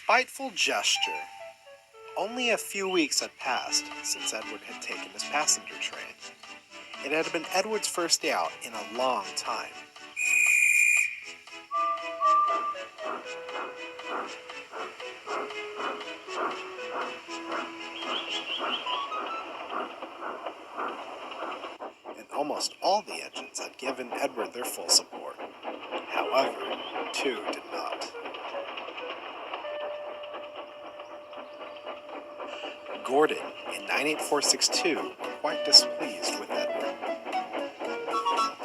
Spiteful Gesture. Only a few weeks had passed since Edward had taken his passenger train. It had been Edward's first day out in a long time. And almost all the engines had given Edward their full support. However, two did not. Gordon and 98462 were quite displeased with Edward.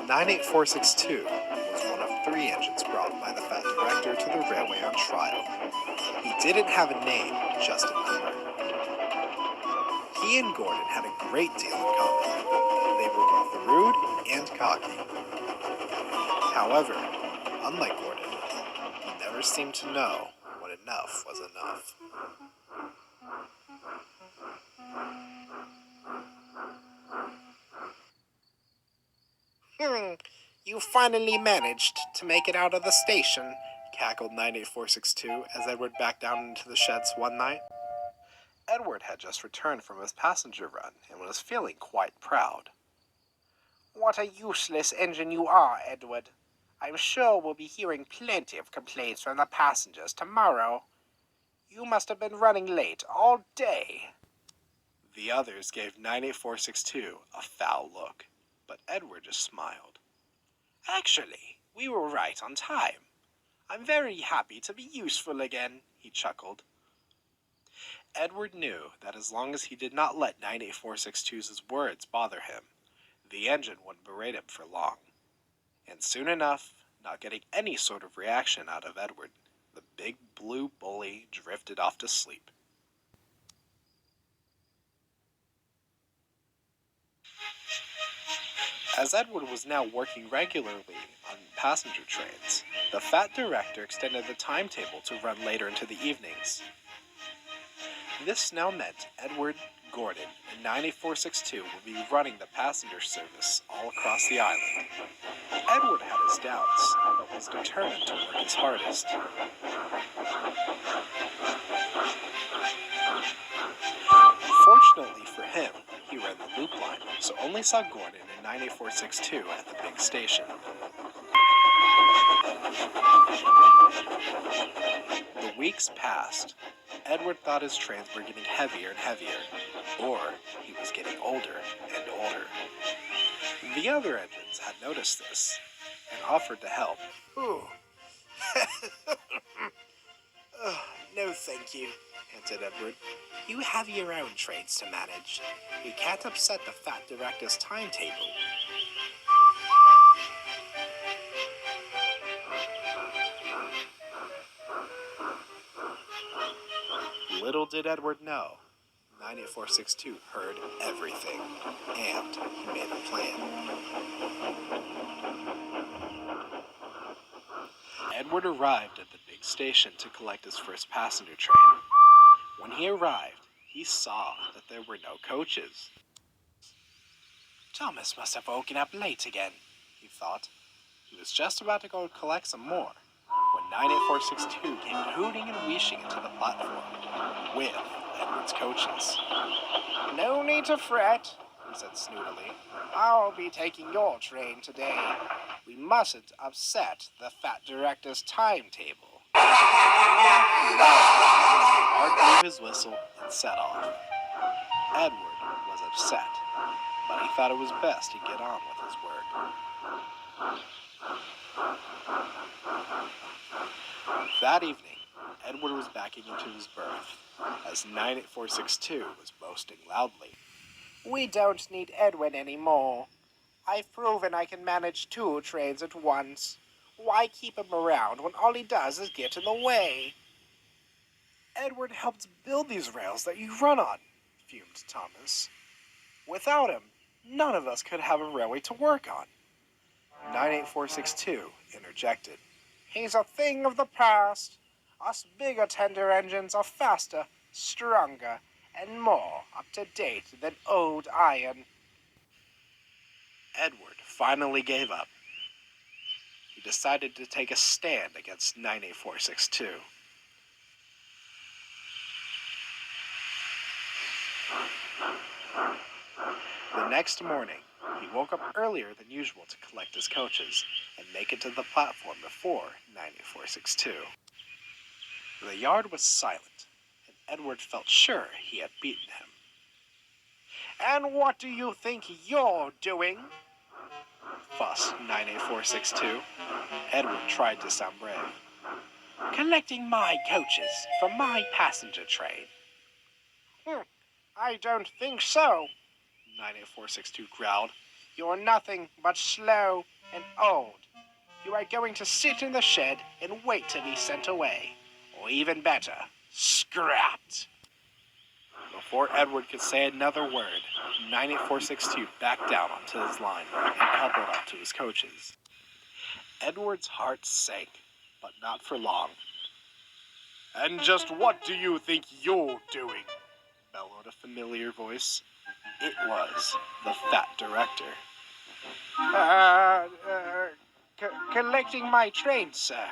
98462 was one of 3 engines brought by the Fat Director to the railway on trial. He didn't have a name, just a number. He and Gordon had a great deal in common. They were both rude and cocky. However, unlike Gordon, he never seemed to know when enough was enough. You finally managed to make it out of the station, cackled 98462 as Edward backed down into the sheds one night. Edward had just returned from his passenger run and was feeling quite proud. What a useless engine you are, Edward. I'm sure we'll be hearing plenty of complaints from the passengers tomorrow. You must have been running late all day. The others gave 98462 a foul look, but Edward just smiled. Actually, we were right on time. I'm very happy to be useful again, he chuckled. Edward knew that as long as he did not let 98462's words bother him, the engine wouldn't berate him for long. And soon enough, not getting any sort of reaction out of Edward, the big blue bully drifted off to sleep. As Edward was now working regularly on passenger trains, the Fat Director extended the timetable to run later into the evenings. This now meant Edward, Gordon, and 98462 would be running the passenger service all across the island. Edward had his doubts, but was determined to work his hardest. Fortunately for him, he ran the loop line, so only saw Gordon and 98462 at the big station. The weeks passed. Edward thought his trains were getting heavier and heavier, or he was getting older and older. The other engines had noticed this and offered to help. Ooh. No, thank you, hinted Edward. You have your own trains to manage. We can't upset the Fat Director's timetable. Little did Edward know, 98462 heard everything, and he made a plan. Edward arrived at the big station to collect his first passenger train. When he arrived, he saw that there were no coaches. Thomas must have woken up late again, he thought. He was just about to go collect some more when 98462 came hooting and wheeshing into the platform with Edward's coaches. No need to fret, he said snootily. I'll be taking your train today. We mustn't upset the Fat Director's timetable. Art blew his whistle and set off. Edward was upset, but he thought it was best to get on with his work. That evening, Edward was backing into his berth, as 98462 was boasting loudly. We don't need Edwin anymore. I've proven I can manage 2 trains at once. Why keep him around when all he does is get in the way? Edward helped build these rails that you run on, fumed Thomas. Without him, none of us could have a railway to work on. 98462 interjected. He's a thing of the past. Us bigger tender engines are faster, stronger, and more up-to-date than old iron. Edward finally gave up. He decided to take a stand against 98462. The next morning, he woke up earlier than usual to collect his coaches and make it to the platform before 98462. The yard was silent, and Edward felt sure he had beaten him. And what do you think you're doing? Fussed 98462. Edward tried to sound brave. Collecting my coaches for my passenger train. I don't think so. 98462 growled. You're nothing but slow and old. You are going to sit in the shed and wait to be sent away. Or even better, scrapped. Before Edward could say another word, 98462 backed down onto his line and coupled up to his coaches. Edward's heart sank, but not for long. And just what do you think you're doing? Bellowed a familiar voice. It was the fat director. Collecting my train, sir.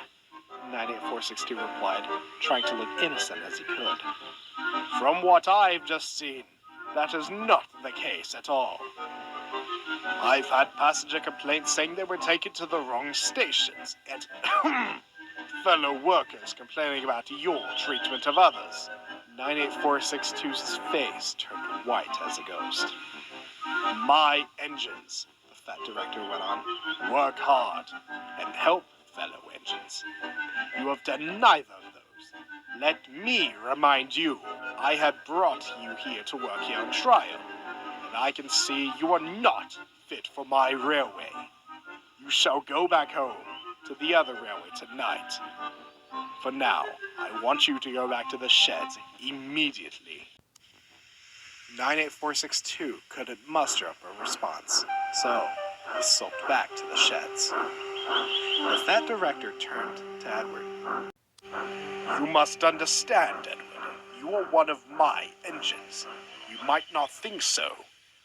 98462 replied, trying to look innocent as he could. From what I've just seen, that is not the case at all. I've had passenger complaints saying they were taken to the wrong stations, and fellow workers complaining about your treatment of others. 98462's face turned white as a ghost. My engines, the fat director went on, work hard and help fellow engines. You have done neither of those. Let me remind you, I had brought you here to work here on trial, and I can see you are not fit for my railway. You shall go back home to the other railway tonight. For now, I want you to go back to the sheds immediately. 98462 couldn't muster up a response, so he sulked back to the sheds. The fat director turned to Edward. You must understand, Edward. You are one of my engines. You might not think so,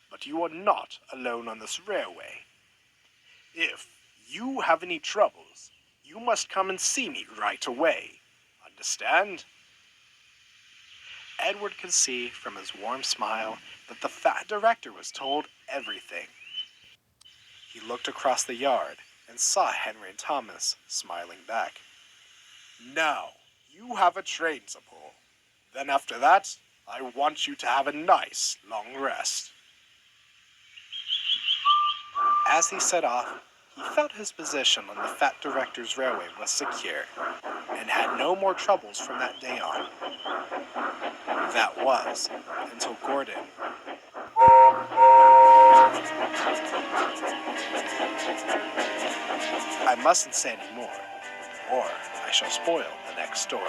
but you are not alone on this railway. If you have any troubles, you must come and see me right away. Understand? Edward could see from his warm smile that the fat director was told everything. He looked across the yard and saw Henry and Thomas smiling back. Now, you have a train to pull. Then after that, I want you to have a nice long rest. As he set off, he felt his position on the fat director's railway was secure and had no more troubles from that day on. That was until Gordon. I mustn't say any more, or I shall spoil the next story.